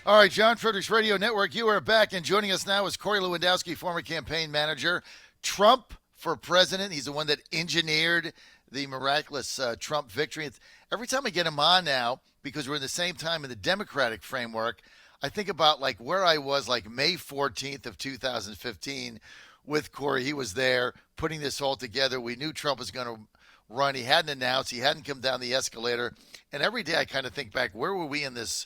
All right, John Fredericks Radio Network, you are back, and joining us now is Corey Lewandowski, former campaign manager. Trump for president. He's the one that engineered the miraculous Trump victory. Every time I get him on now, because we're in the same time in the Democratic framework, I think about like where I was like May 14th of 2015 with Corey. He was there putting this all together. We knew Trump was going to run. He hadn't announced. He hadn't come down the escalator. And every day I kind of think back, where were we in this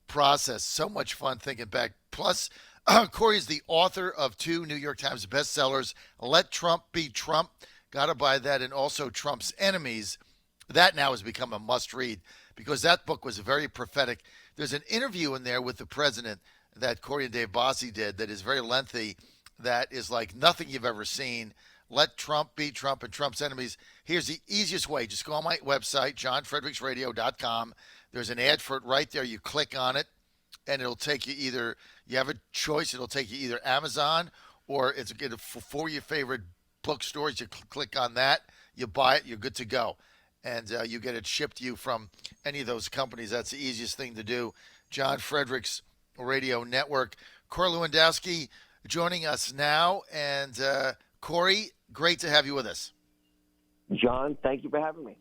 process? So much fun thinking back. Plus, Corey is the author of two New York Times bestsellers, Let Trump Be Trump. Got to buy that. And also Trump's Enemies. That now has become a must read because that book was very prophetic. There's an interview in there with the president that Corey and Dave Bossie did that is very lengthy, that is like nothing you've ever seen. Let Trump be Trump and Trump's enemies. Here's the easiest way. Just go on my website, johnfredericksradio.com. There's an ad for it right there. You click on it, and it'll take you either, you have a choice, it'll take you either Amazon or it's for your favorite bookstores. You click on that, you buy it, you're good to go. And you get it shipped to you from any of those companies. That's the easiest thing to do. John Fredericks Radio Network. Corey Lewandowski joining us now. And Corey, great to have you with us. John, thank you for having me.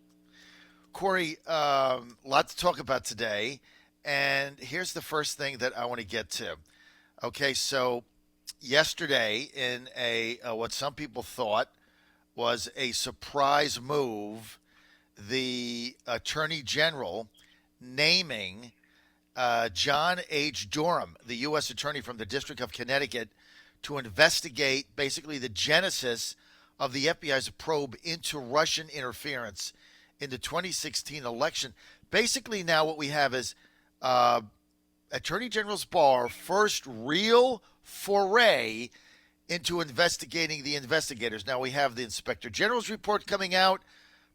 Corey, a lot to talk about today. And here's the first thing that I want to get to. Okay, so yesterday in a what some people thought was a surprise move, the Attorney General naming John H. Durham, the U.S. Attorney from the District of Connecticut, to investigate basically the genesis of the FBI's probe into Russian interference in the 2016 election. Basically, now what we have is Attorney General's Barr first real foray into investigating the investigators. Now we have the Inspector General's report coming out,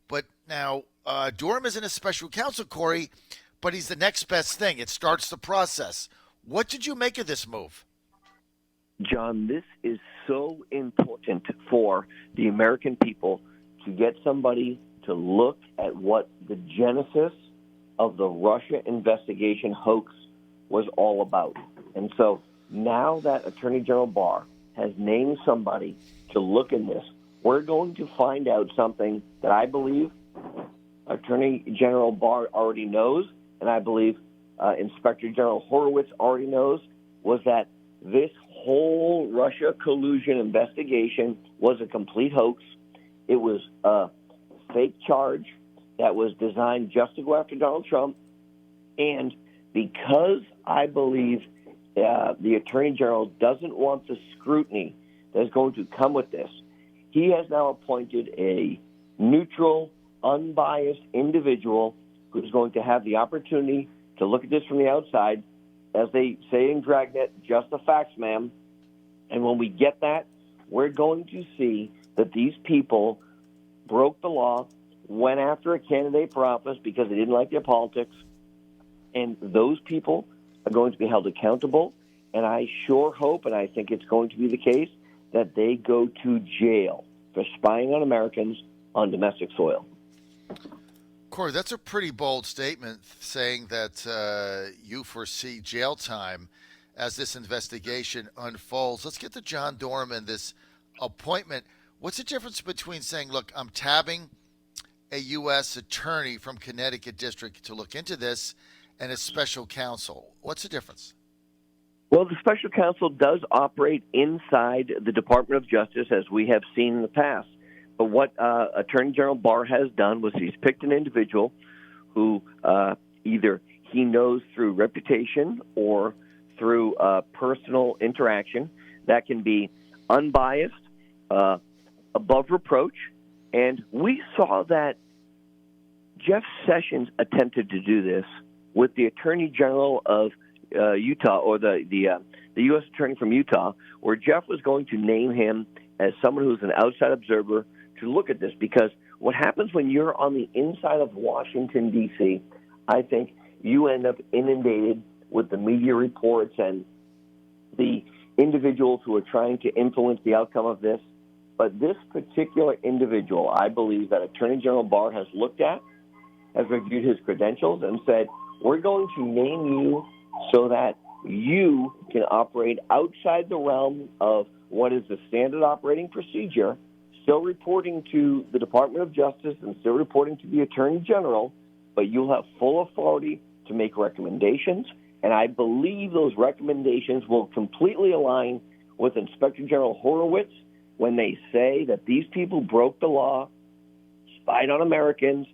but now Durham isn't a special counsel, Corey, but he's the next best thing. It starts the process. What did you make of this move? John, this is so important for the American people to get somebody to look at what the genesis of the Russia investigation hoax was all about. And so now that Attorney General Barr has named somebody to look in this, we're going to find out something that I believe Attorney General Barr already knows, and I believe Inspector General Horowitz already knows, was that this whole Russia collusion investigation was a complete hoax. It was a fake charge that was designed just to go after Donald Trump. And because I believe the Attorney General doesn't want the scrutiny that is going to come with this, he has now appointed a neutral, unbiased individual who's going to have the opportunity to look at this from the outside. As they say in Dragnet, just the facts, ma'am. And when we get that, we're going to see that these people broke the law, went after a candidate for office because they didn't like their politics, and those people are going to be held accountable. And I sure hope, and I think it's going to be the case, that they go to jail for spying on Americans on domestic soil. Corey, that's a pretty bold statement, saying that you foresee jail time as this investigation unfolds. Let's get to John Durham and this appointment. What's the difference between saying, look, I'm tabbing a U.S. attorney from Connecticut District to look into this and a special counsel? What's the difference? Well, the special counsel does operate inside the Department of Justice, as we have seen in the past. But what Attorney General Barr has done was he's picked an individual who either he knows through reputation or through personal interaction that can be unbiased, above reproach. And we saw that Jeff Sessions attempted to do this with the Attorney General of Utah, or the U.S. Attorney from Utah, where Jeff was going to name him as someone who's an outside observer to look at this. Because what happens when you're on the inside of Washington, D.C., I think you end up inundated with the media reports and the individuals who are trying to influence the outcome of this. But this particular individual, I believe that Attorney General Barr has looked at, has reviewed his credentials, and said, we're going to name you so that you can operate outside the realm of what is the standard operating procedure, still reporting to the Department of Justice and still reporting to the Attorney General, but you'll have full authority to make recommendations. And I believe those recommendations will completely align with Inspector General Horowitz when they say that these people broke the law, spied on Americans,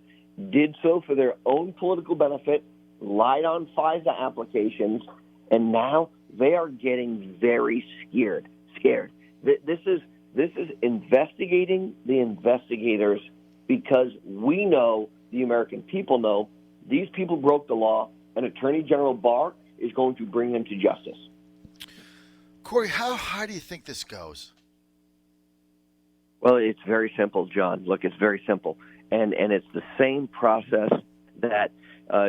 did so for their own political benefit, lied on FISA applications, and now they are getting very scared. This is investigating the investigators, because we know, the American people know, these people broke the law, and Attorney General Barr is going to bring them to justice. Corey, how high do you think this goes? Well, it's very simple, John. Look, it's very simple. And it's the same process that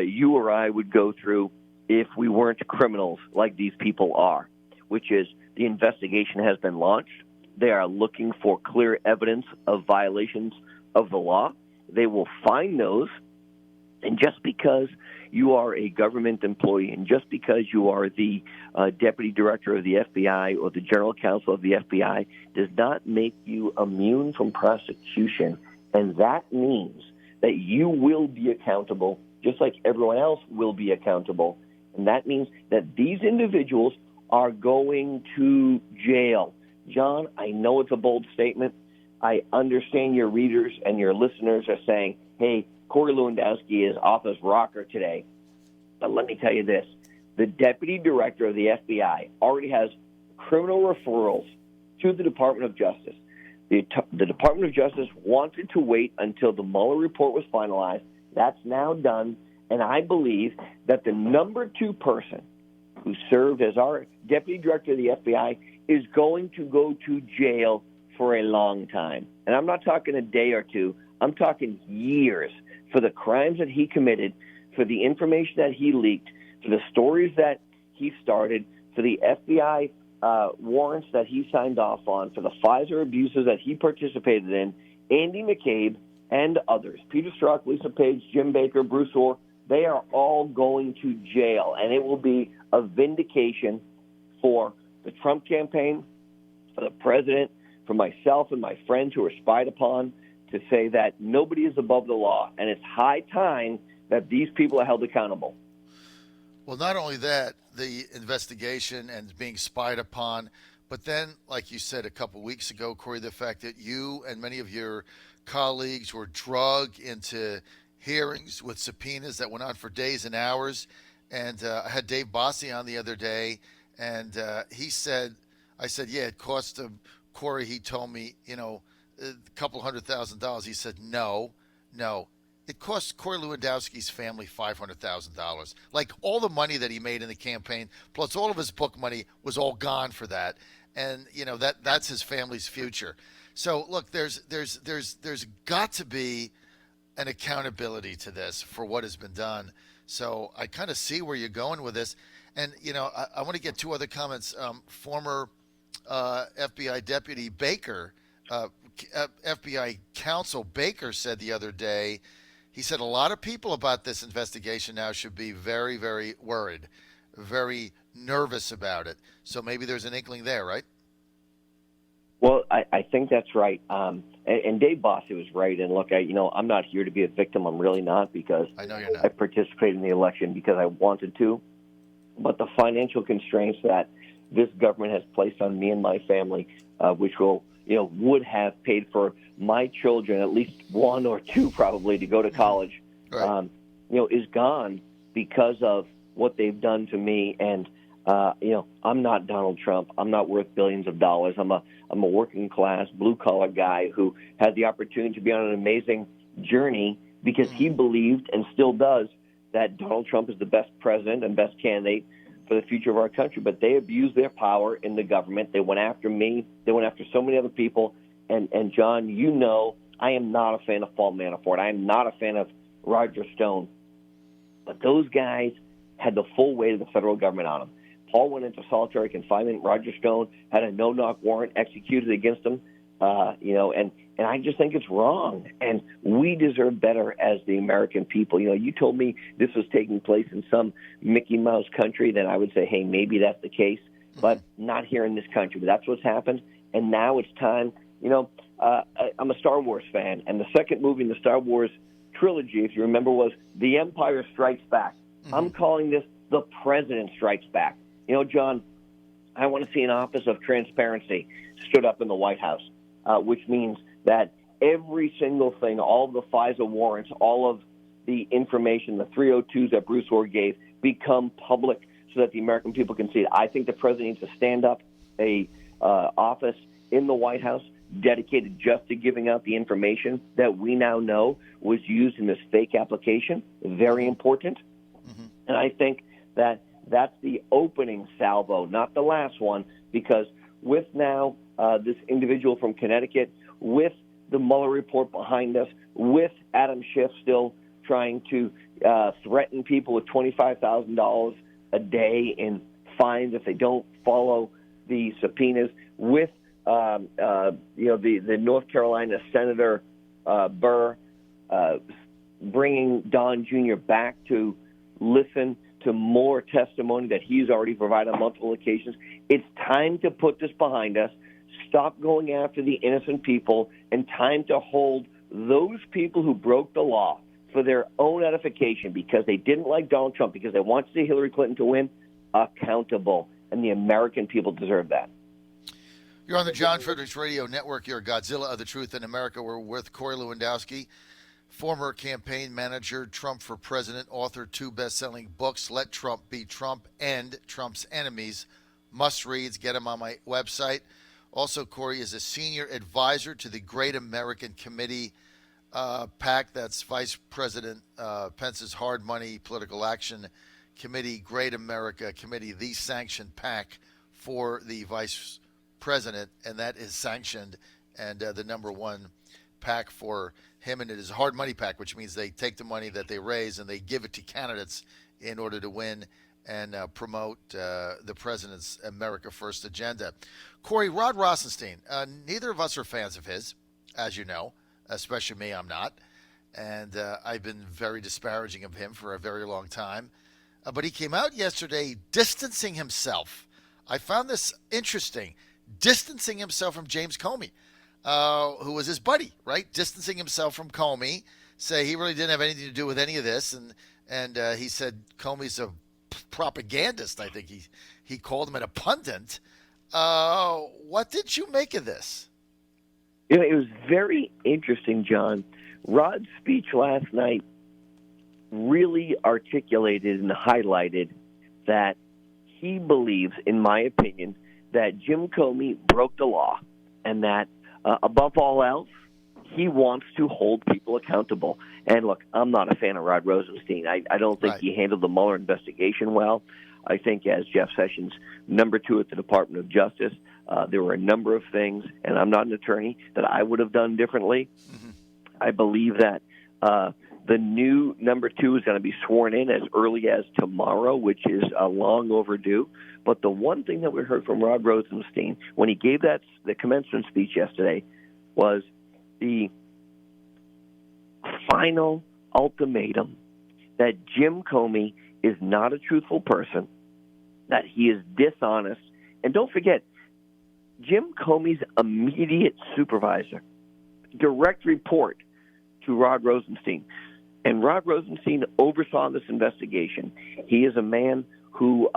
you or I would go through if we weren't criminals like these people are, which is the investigation has been launched. They are looking for clear evidence of violations of the law. They will find those. And just because you are a government employee and just because you are the deputy director of the FBI or the general counsel of the FBI does not make you immune from prosecution. And that means that you will be accountable just like everyone else will be accountable. And that means that these individuals are going to jail. John, I know it's a bold statement. I understand your readers and your listeners are saying, hey, Corey Lewandowski is off his rocker today. But let me tell you this. The deputy director of the FBI already has criminal referrals to the Department of Justice. The Department of Justice wanted to wait until the Mueller report was finalized. That's now done. And I believe that the number 2 person who served as our deputy director of the FBI is going to go to jail for a long time. And I'm not talking a day or two. I'm talking years for the crimes that he committed, for the information that he leaked, for the stories that he started, for the FBI warrants that he signed off on, for the FISA abuses that he participated in, Andy McCabe and others, Peter Strzok, Lisa Page, Jim Baker, Bruce Orr, they are all going to jail. And it will be a vindication for the Trump campaign, for the president, for myself and my friends who are spied upon, to say that nobody is above the law. And it's high time that these people are held accountable. Well, not only that, the investigation and being spied upon, but then, like you said a couple weeks ago, Corey, the fact that you and many of your colleagues were drugged into hearings with subpoenas that went on for days and hours. And I had Dave Bossie on the other day, and he said, I said, yeah, it cost him, Corey, he told me, a couple $100,000. He said, no. It cost Corey Lewandowski's family $500,000. Like, all the money that he made in the campaign, plus all of his book money, was all gone for that. And that's his family's future. So look, there's got to be an accountability to this for what has been done. So I kind of see where you're going with this. And I want to get 2 other comments. Former FBI Deputy Baker, FBI Counsel Baker, said the other day, he said a lot of people about this investigation now should be very, very worried, very nervous about it. So maybe there's an inkling there, right? Well, I think that's right. And Dave Bossie was right. And look, I'm not here to be a victim. I'm really not, because I know you're not. I participated in the election because I wanted to. But the financial constraints that this government has placed on me and my family, which would have paid for my children, at least 1 or 2 probably, to go to college, right. Is gone because of what they've done to me. And, I'm not Donald Trump. I'm not worth billions of dollars. I'm a working class, blue collar guy who had the opportunity to be on an amazing journey because he believed and still does that Donald Trump is the best president and best candidate for the future of our country. But they abused their power in the government. They went after me. They went after so many other people. And John, I am not a fan of Paul Manafort. I am not a fan of Roger Stone. But those guys had the full weight of the federal government on them. Paul went into solitary confinement. Roger Stone had a no-knock warrant executed against him. And And I just think it's wrong. And we deserve better as the American people. You know, you told me this was taking place in some Mickey Mouse country, then I would say, hey, maybe that's the case, but not here in this country. But that's what's happened. And now it's time. You know, I'm a Star Wars fan, and the second movie in the Star Wars trilogy, if you remember, was The Empire Strikes Back. I'm calling this The President Strikes Back. You know, John, I want to see an Office of Transparency stood up in the White House, which means that every single thing, all of the FISA warrants, all of the information, the 302s that Bruce Orr gave, become public so that the American people can see it. I think the president needs to stand up a office in the White House dedicated just to giving out the information that we now know was used in this fake application. Very important. And I think that that's the opening salvo, not the last one, because with now this individual from Connecticut, with the Mueller report behind us, with Adam Schiff still trying to threaten people with $25,000 a day in fines if they don't follow the subpoenas, with the North Carolina Senator Burr bringing Don Jr. back to listen to more testimony that he's already provided on multiple occasions. It's time to put this behind us, stop going after the innocent people, and time to hold those people who broke the law for their own edification because they didn't like Donald Trump, because they want to see Hillary Clinton to win, accountable. And the American people deserve that. You're on the John Fredericks Radio Network. You're Godzilla of the Truth in America. We're with Corey Lewandowski, former campaign manager, Trump for President, author, 2 best-selling books, Let Trump Be Trump and Trump's Enemies. Must-reads. Get them on my website. Also, Corey is a senior advisor to the Great American Committee PAC. That's Vice President Pence's Hard Money Political Action Committee, Great America Committee, the sanctioned PAC for the Vice President, and that is sanctioned and the number one PAC for him. And it is a hard money PAC, which means they take the money that they raise and they give it to candidates in order to win and promote the president's America First agenda. Corey, Rod Rosenstein, neither of us are fans of his, as you know, especially me, I'm not. And I've been very disparaging of him for a very long time. But he came out yesterday distancing himself. I found this interesting, distancing himself from James Comey, who was his buddy, right? Distancing himself from Comey, say he really didn't have anything to do with any of this. And he said Comey's a propagandist. I think he called him a pundit. What did you make of this? You know, it was very interesting, John. Rod's speech last night really articulated and highlighted that he believes, in my opinion, that Jim Comey broke the law and that, above all else, he wants to hold people accountable. And look, I'm not a fan of Rod Rosenstein. I don't think he handled the Mueller investigation well. I think as Jeff Sessions, number 2 at the Department of Justice, there were a number of things, and I'm not an attorney, that I would have done differently. I believe that the new number 2 is going to be sworn in as early as tomorrow, which is long overdue. But the one thing that we heard from Rod Rosenstein when he gave the commencement speech yesterday was the final ultimatum that Jim Comey is not a truthful person, that he is dishonest. And don't forget, Jim Comey's immediate supervisor, direct report to Rod Rosenstein. And Rod Rosenstein oversaw this investigation. He is a man who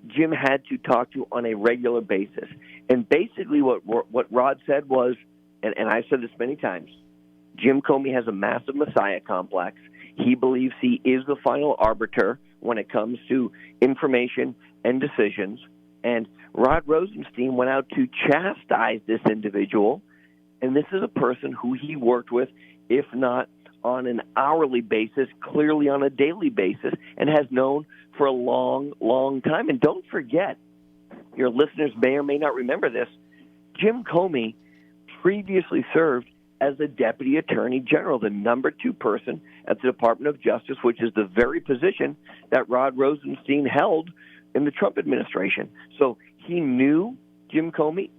Jim had to talk to on a regular basis. And basically what Rod said was, and I've said this many times, Jim Comey has a massive messiah complex. He believes he is the final arbiter when it comes to information and decisions. And Rod Rosenstein went out to chastise this individual. And this is a person who he worked with, if not on an hourly basis, clearly on a daily basis, and has known for a long, long time. And don't forget, your listeners may or may not remember this, Jim Comey previously served as the Deputy Attorney General, the number 2 person at the Department of Justice, which is the very position that Rod Rosenstein held in the Trump administration. So he knew Jim Comey.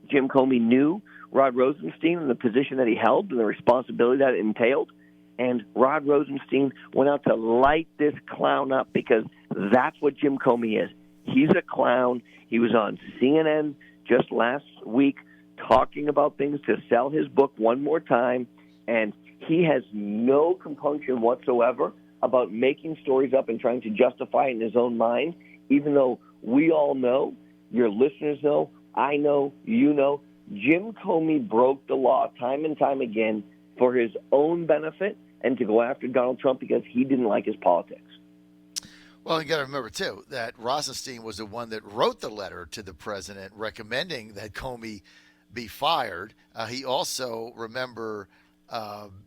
Jim Comey knew Rod Rosenstein and the position that he held and the responsibility that it entailed. And Rod Rosenstein went out to light this clown up because that's what Jim Comey is. He's a clown. He was on CNN just last week talking about things to sell his book one more time, and he has no compunction whatsoever about making stories up and trying to justify it in his own mind, even though we all know, your listeners know, I know, you know, Jim Comey broke the law time and time again for his own benefit and to go after Donald Trump because he didn't like his politics. Well, you got to remember, too, that Rosenstein was the one that wrote the letter to the president recommending that Comey be fired. He also, remember,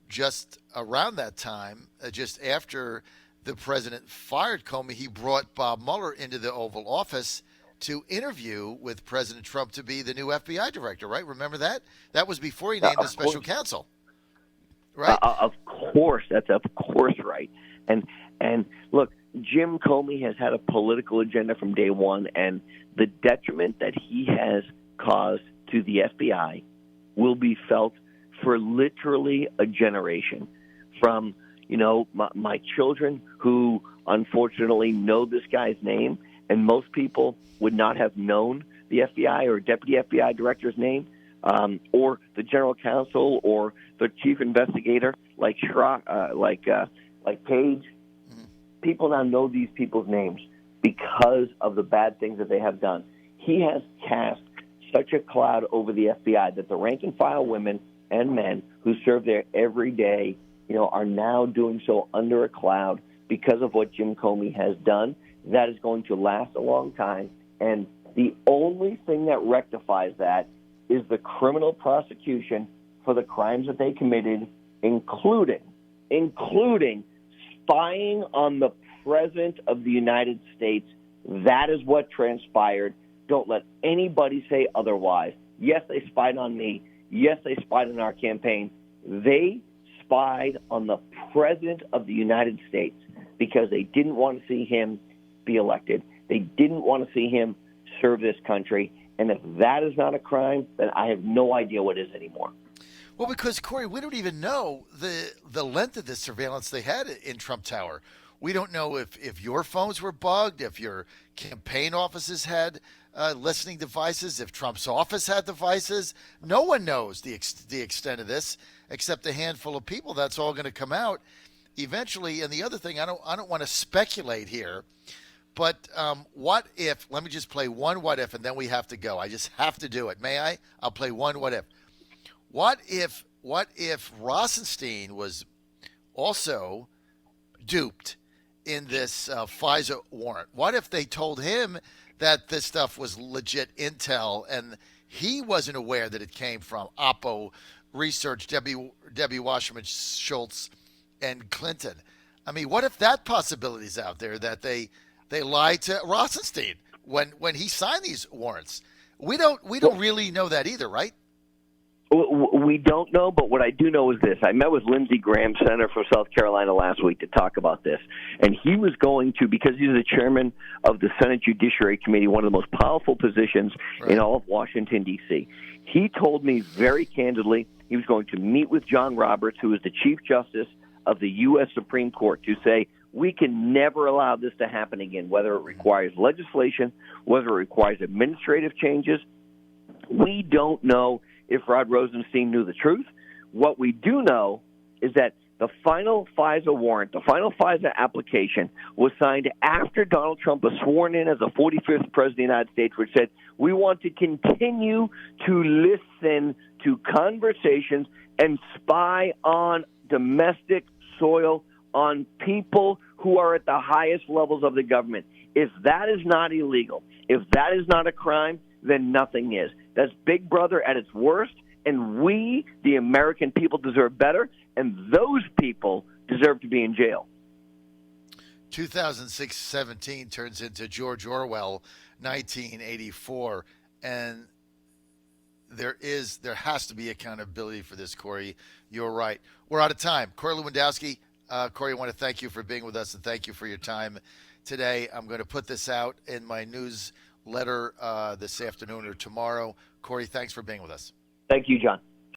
just around that time, just after the president fired Comey, he brought Bob Mueller into the Oval Office to interview with President Trump to be the new FBI director, right? Remember that? That was before he named a special counsel, right? Of course. That's of course right. And look, Jim Comey has had a political agenda from day one, and the detriment that he has caused to the FBI will be felt for literally a generation. From, my children who unfortunately know this guy's name, and most people would not have known the FBI or deputy FBI director's name, or the general counsel or the chief investigator like Page. People now know these people's names because of the bad things that they have done. He has cast such a cloud over the FBI that the rank and file women and men who serve there every day, are now doing so under a cloud because of what Jim Comey has done. That is going to last a long time. And the only thing that rectifies that is the criminal prosecution for the crimes that they committed, including spying on the President of the United States. That is what transpired. Don't let anybody say otherwise. Yes, they spied on me. Yes, they spied on our campaign. They spied on the President of the United States because they didn't want to see him be elected. They didn't want to see him serve this country. And if that is not a crime, then I have no idea what is anymore. Well, because, Corey, we don't even know the length of the surveillance they had in Trump Tower. We don't know if your phones were bugged, if your campaign offices had listening devices, if Trump's office had devices. No one knows the extent of this except a handful of people. That's all going to come out eventually. And the other thing, I don't want to speculate here, but what if? Let me just play one what if, and then we have to go. I just have to do it. May I? I'll play one what if. What if Rosenstein was also duped in this FISA warrant? What if they told him that this stuff was legit intel and he wasn't aware that it came from Oppo Research, Debbie Wasserman Schultz, and Clinton? I mean, what if that possibility is out there, that they lied to Rosenstein when he signed these warrants? We don't really know that either, right? We don't know, but what I do know is this. I met with Lindsey Graham, Senator from South Carolina, last week to talk about this. And he was going to, because he's the chairman of the Senate Judiciary Committee, one of the most powerful positions in all of Washington, D.C., he told me very candidly he was going to meet with John Roberts, who is the Chief Justice of the U.S. Supreme Court, to say, we can never allow this to happen again, whether it requires legislation, whether it requires administrative changes. We don't know if Rod Rosenstein knew the truth. What we do know is that the final FISA warrant, the final FISA application, was signed after Donald Trump was sworn in as the 45th President of the United States, which said, we want to continue to listen to conversations and spy on domestic soil, on people who are at the highest levels of the government. If that is not illegal, if that is not a crime, then nothing is. That's Big Brother at its worst, and we, the American people, deserve better, and those people deserve to be in jail. 2017 turns into George Orwell, 1984, and there has to be accountability for this, Corey. You're right. We're out of time. Corey Lewandowski, Corey, I want to thank you for being with us, and thank you for your time today. I'm going to put this out in my newsletter this afternoon or tomorrow. Corey, thanks for being with us. Thank you, John.